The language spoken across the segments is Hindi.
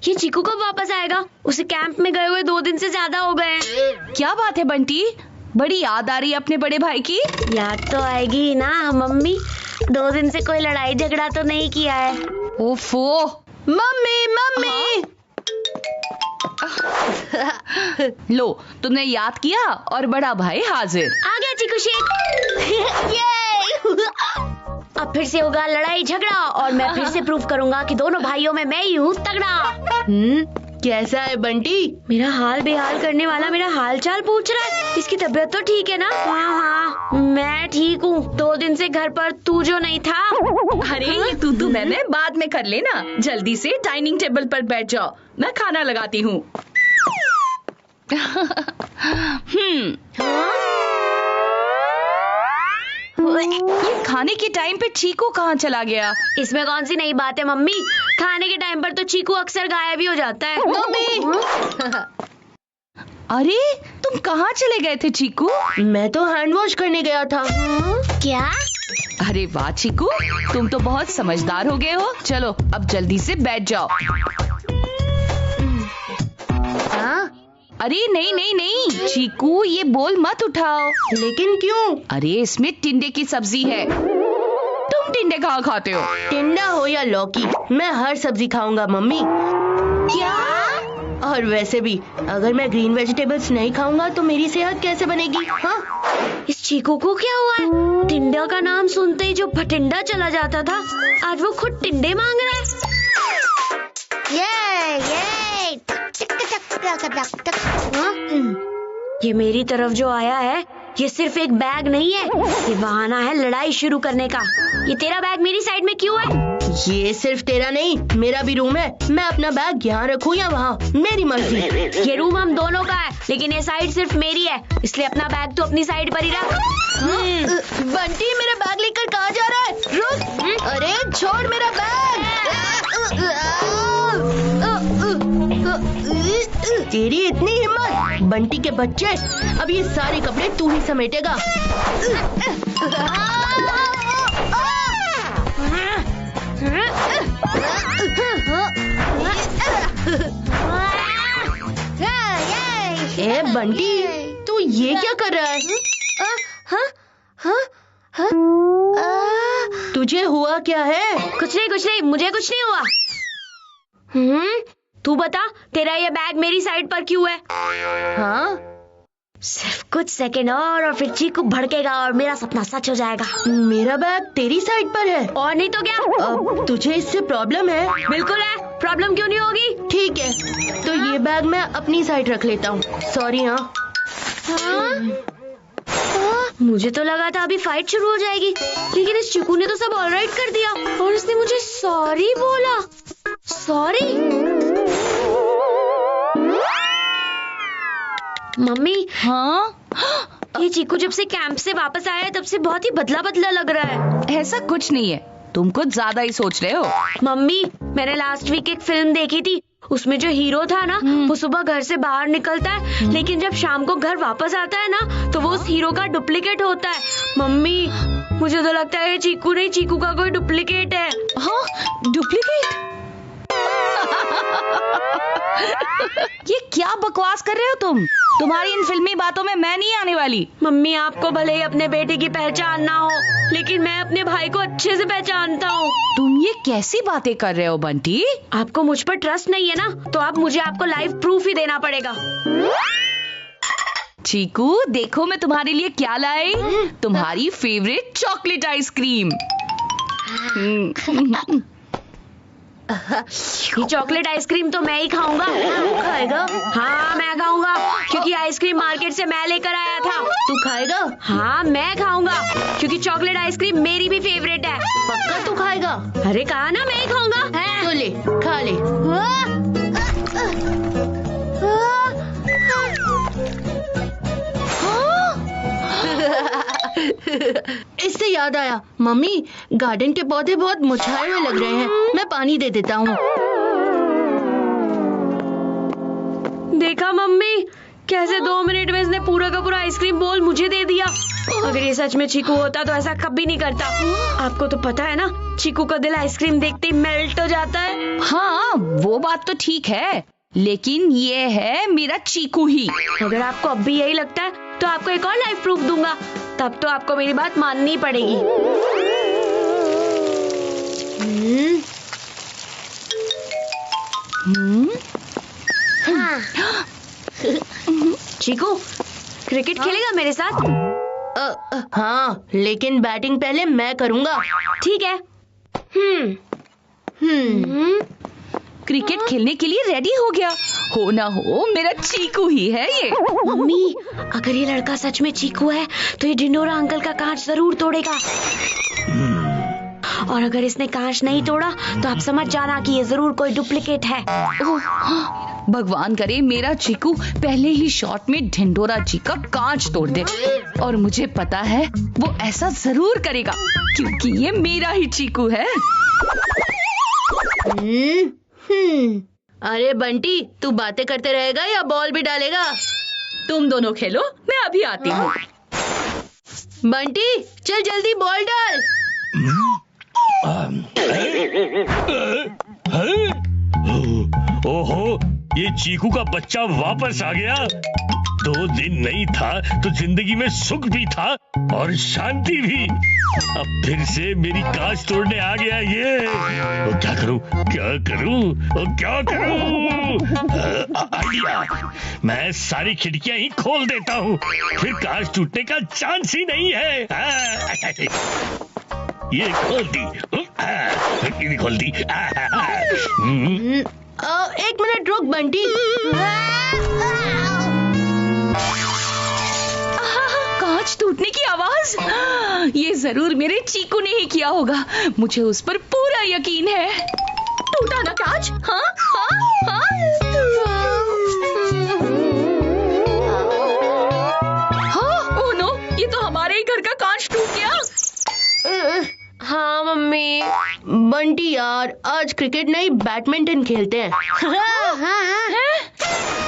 ये चीकू कब वापस आएगा? उसे कैंप में गए हुए 2 दिन से ज्यादा हो गए हैं। क्या बात है बंटी, बड़ी याद आ रही है अपने बड़े भाई की। याद तो आएगी ही ना मम्मी, 2 दिन से कोई लड़ाई झगड़ा तो नहीं किया है। ओफो, मम्मी मम्मी। लो तुमने याद किया और बड़ा भाई हाजिर। आ गया चीकू शेख। अब फिर से होगा लड़ाई झगड़ा और मैं फिर से प्रूव करूंगा कि दोनों भाइयों में मैं ही हूँ तगड़ा। कैसा है बंटी? मेरा हाल बेहाल करने वाला मेरा हाल चाल पूछ रहा है। इसकी तबीयत तो ठीक है ना? हाँ, मैं ठीक हूँ। 2 दिन से घर पर तू जो नहीं था। अरे ये तू मैंने बाद में कर लेना। जल्दी से डाइनिंग टेबल पर बैठ जाओ, मैं खाना लगाती हूँ। ये खाने के टाइम पे चीकू कहाँ चला गया? इसमें कौन सी नई बात है मम्मी? खाने के टाइम पर तो चीकू अक्सर गायब ही हो जाता है। मम्मी। अरे तुम कहाँ चले गए थे चीकू? मैं तो हैंड वॉश करने गया था। क्या? अरे वाह चीकू, तुम तो बहुत समझदार हो गए हो। चलो अब जल्दी से बैठ जाओ। अरे नहीं चीकू, ये बोल मत उठाओ। लेकिन क्यों? अरे इसमें टिंडे की सब्जी है। तुम टिंडे कहाँ खाते हो? टिंडा हो या लौकी, मैं हर सब्जी खाऊंगा मम्मी। क्या? और वैसे भी अगर मैं ग्रीन वेजिटेबल्स नहीं खाऊंगा तो मेरी सेहत कैसे बनेगी? हाँ? इस चीकू को क्या हुआ है? टिंडा का नाम सुनते ही जो भटिंडा चला जाता था, आज वो खुद टिंडे मांग रहा है। ये मेरी तरफ जो आया है, ये सिर्फ एक बैग नहीं है, ये बहाना है लड़ाई शुरू करने का। ये तेरा बैग मेरी साइड में क्यों है? ये सिर्फ तेरा नहीं, मेरा भी रूम है। मैं अपना बैग यहाँ रखूँ या वहाँ, मेरी मर्जी। ये रूम हम दोनों का है, लेकिन ये साइड सिर्फ मेरी है, इसलिए अपना बैग तो अपनी साइड पर ही रख। बंटी मेरा बैग लेकर कहाँ जा रहा है? रुक। अरे छोड़ मेरा बैग। तेरी इतनी हिम्मत? बंटी के बच्चे, अब ये सारे कपड़े तू ही समेटेगा। ए बंटी, तू ये क्या कर रहा है? तुझे हुआ क्या है? कुछ नहीं, मुझे कुछ नहीं हुआ। तू बता, तेरा ये बैग मेरी साइड पर क्यों है? हाँ? सिर्फ कुछ सेकंड और फिर चीकू भड़केगा और मेरा सपना सच हो जाएगा। मेरा बैग तेरी साइड पर है? और नहीं तो क्या? अब तुझे इससे प्रॉब्लम है? बिल्कुल है, प्रॉब्लम क्यों नहीं होगी? ठीक है, तो ये बैग मैं अपनी साइड रख लेता हूँ। सॉरी। हाँ? मुझे तो लगा था अभी फाइट शुरू हो जाएगी, लेकिन इस चिकू ने तो सब ऑलराइट कर दिया और इसने मुझे सॉरी बोला। Sorry mummy. हाँ? ये चीकू जब से कैंप से वापस आया है तब से बहुत ही बदला बदला लग रहा है। ऐसा कुछ नहीं है, तुम कुछ ज्यादा ही सोच रहे हो। मम्मी, मैंने लास्ट वीक एक फिल्म देखी थी, उसमें जो हीरो था ना, वो सुबह घर से बाहर निकलता है, लेकिन जब शाम को घर वापस आता है ना, तो वो उस हीरो का डुप्लीकेट होता है। मम्मी, मुझे तो लगता है ये चीकू नहीं, चीकू का कोई डुप्लीकेट है। हाँ? डुप्लीकेट? ये क्या बकवास कर रहे हो तुम? तुम्हारी इन फिल्मी बातों में मैं नहीं आने वाली। मम्मी, आपको भले ही अपने बेटे की पहचान ना हो, लेकिन मैं अपने भाई को अच्छे से पहचानता हूँ। तुम ये कैसी बातें कर रहे हो बंटी? आपको मुझ पर ट्रस्ट नहीं है ना, तो अब मुझे आपको लाइव प्रूफ ही देना पड़ेगा। चीकू देखो मैं तुम्हारे लिए क्या लाई, तुम्हारी फेवरेट चॉकलेट आइसक्रीम। ये चॉकलेट आइसक्रीम तो मैं ही खाऊंगा। खाएगा? हाँ मैं खाऊंगा, क्योंकि आइसक्रीम मार्केट से मैं लेकर आया था। तू खाएगा? हाँ मैं खाऊंगा, क्योंकि चॉकलेट आइसक्रीम मेरी भी फेवरेट है। पक्का तू खाएगा? अरे कहा ना मैं ही खाऊंगा। तो ले, खा ले। इससे याद आया, मम्मी गार्डन के पौधे बहुत मुरझाए हुए लग रहे हैं, मैं पानी दे देता हूँ। देखा मम्मी, कैसे 2 मिनट में इसने पूरा का पूरा आइसक्रीम बोल मुझे दे दिया। अगर ये सच में चीकू होता तो ऐसा कभी नहीं करता। आपको तो पता है ना, चीकू का दिल आइसक्रीम देखते ही मेल्ट हो जाता है। हाँ, वो बात तो ठीक है, लेकिन ये है मेरा चीकू ही। अगर आपको अब भी यही लगता है तो आपको एक और लाइफ प्रूफ दूंगा, तब तो आपको मेरी बात माननी पड़ेगी। चीकू, क्रिकेट खेलेगा मेरे साथ? हाँ, लेकिन बैटिंग पहले मैं करूँगा। ठीक है। क्रिकेट खेलने के लिए रेडी हो गया। हो ना हो, मेरा चीकू ही है ये। मम्मी, अगर ये लड़का सच में चीकू है तो ये ढिंडोरा अंकल का कांच जरूर तोड़ेगा। और अगर इसने कांच नहीं तोड़ा तो आप समझ जाना कि ये जरूर कोई डुप्लीकेट है। भगवान करे मेरा चीकू पहले ही शॉट में ढिंडोरा जी का कांच तोड़ दे। और मुझे पता है वो ऐसा जरूर करेगा, क्योंकि ये मेरा ही चीकू है। अरे बंटी, तू बातें करते रहेगा या बॉल भी डालेगा? तुम दोनों खेलो, मैं अभी आती हूँ। बंटी, चल जल्दी बॉल डाल। ओहो, ये चीकू का बच्चा वापस आ गया। 2 दिन नहीं था तो जिंदगी में सुख भी था और शांति भी। अब फिर से मेरी कांच तोड़ने आ गया ये। तो क्या करूं, क्या करूं, क्या करूं? आइडिया, मैं सारी खिड़कियां ही खोल देता हूं, फिर कांच टूटने का चांस ही नहीं है। ये खोल दी, ये खोल दी। एक मिनट रुक बंटी। कांच टूटने की आवाज, ये जरूर मेरे चीकू ने ही किया होगा। मुझे उस पर पूरा यकीन है। टूटा ना कांच? हाँ हाँ हाँ। हाँ, ओह नो, ये तो हमारे ही घर का कांच टूट गया। हाँ मम्मी। बंटी यार, आज क्रिकेट नहीं बैडमिंटन खेलते हैं।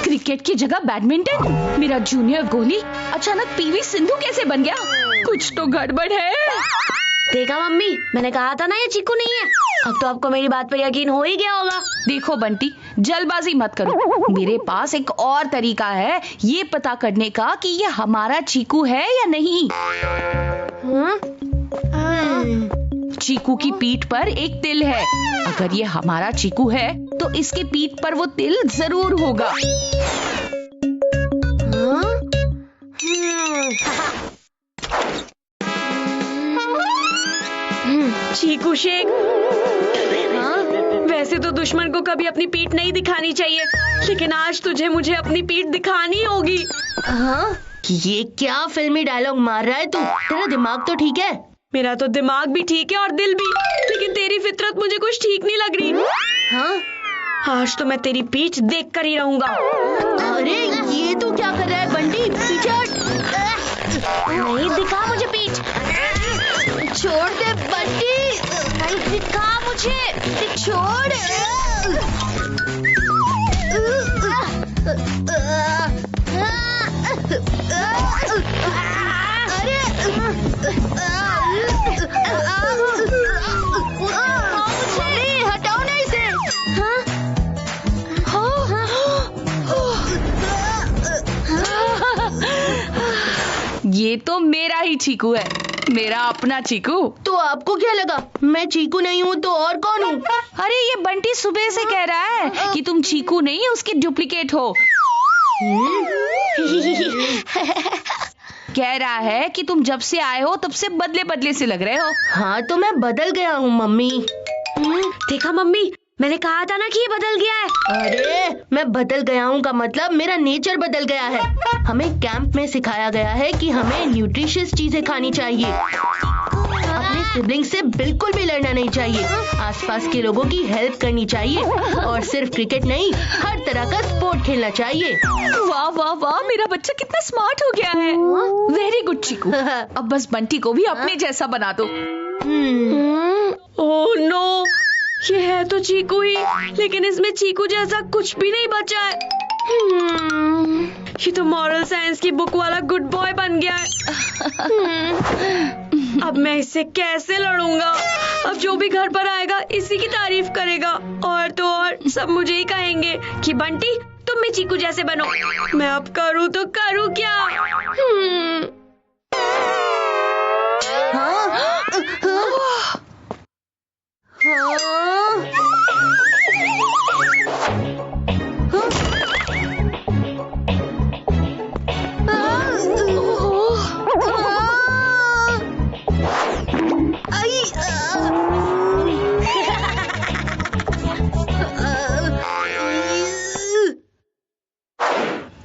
क्रिकेट की जगह बैडमिंटन? मेरा जूनियर गोली अचानक पीवी सिंधु कैसे बन गया? कुछ तो गड़बड़ है। देखा मम्मी, मैंने कहा था ना ये चीकू नहीं है। अब तो आपको मेरी बात पर यकीन हो ही गया होगा। देखो बंटी, जल्दबाजी मत करो। मेरे पास एक और तरीका है ये पता करने का कि ये हमारा चीकू है या नहीं। चीकू की पीठ पर एक तिल है। अगर ये हमारा चीकू है तो इसके पीठ पर वो तिल जरूर होगा। चीकू शेख, वैसे तो दुश्मन को कभी अपनी पीठ नहीं दिखानी चाहिए, लेकिन आज तुझे मुझे अपनी पीठ दिखानी होगी। हाँ? ये क्या फिल्मी डायलॉग मार रहा है तू? तेरा दिमाग तो ठीक है? मेरा तो दिमाग भी ठीक है और दिल भी, लेकिन तेरी फितरत मुझे कुछ ठीक नहीं लग रही। हाँ? आज तो मैं तेरी पीठ देख कर ही रहूंगा। अरे ये तू क्या कर रहा है बंटी? पीछे हट। नहीं, दिखा मुझे पीठ। छोड़ दे बंटी। नहीं, दिखा मुझे। छोड़। अरे हटाओ ना इसे। ये तो मेरा ही चीकू है, मेरा अपना चीकू। तो आपको क्या लगा मैं चीकू नहीं हूँ तो और कौन हूँ? अरे ये बंटी सुबह से कह रहा है कि तुम चीकू नहीं उसके डुप्लीकेट हो। कह रहा है कि तुम जब से आए हो तब से बदले बदले से लग रहे हो। हाँ तो मैं बदल गया हूँ मम्मी। देखा मम्मी, मैंने कहा था ना कि ये बदल गया है। अरे मैं बदल गया हूँ का मतलब मेरा नेचर बदल गया है। हमें कैंप में सिखाया गया है कि हमें न्यूट्रिशियस चीजें खानी चाहिए, अपने सिबलिंग से बिल्कुल भी लड़ना नहीं चाहिए, आसपास के लोगों की हेल्प करनी चाहिए और सिर्फ क्रिकेट नहीं हर तरह का स्पोर्ट खेलना चाहिए। वाह वाह वाह, मेरा बच्चा कितना स्मार्ट हो गया है। वेरी गुड चीकू। अब बस बंटी को भी अपने जैसा बना दो। ओह नो, ये है तो चीकू ही, लेकिन इसमें चीकू जैसा कुछ भी नहीं बचा है। ये तो मॉरल साइंस की बुक वाला गुड बॉय बन गया है। अब मैं इससे कैसे लड़ूंगा? अब जो भी घर पर आएगा इसी की तारीफ करेगा, और तो और सब मुझे ही कहेंगे कि बंटी तुम भी चीकू जैसे बनो। मैं अब करूँ तो करूँ क्या?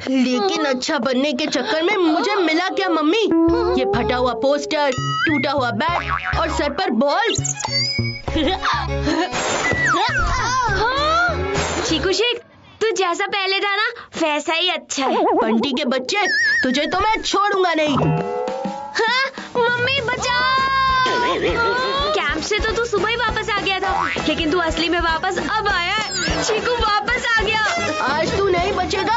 लेकिन अच्छा बनने के चक्कर में मुझे मिला क्या मम्मी? ये फटा हुआ पोस्टर, टूटा हुआ बैट और सर पर बॉल। चीकू शेख, तू जैसा पहले था ना वैसा ही अच्छा है। बंटी के बच्चे, तुझे तो मैं छोड़ूंगा नहीं। हाँ, मम्मी बचाओ! कैंप से तो तू सुबह ही वापस आ गया था, लेकिन तू असली में वापस अब आया है। चीकू वापस आ गया। आज तू नहीं बचेगा।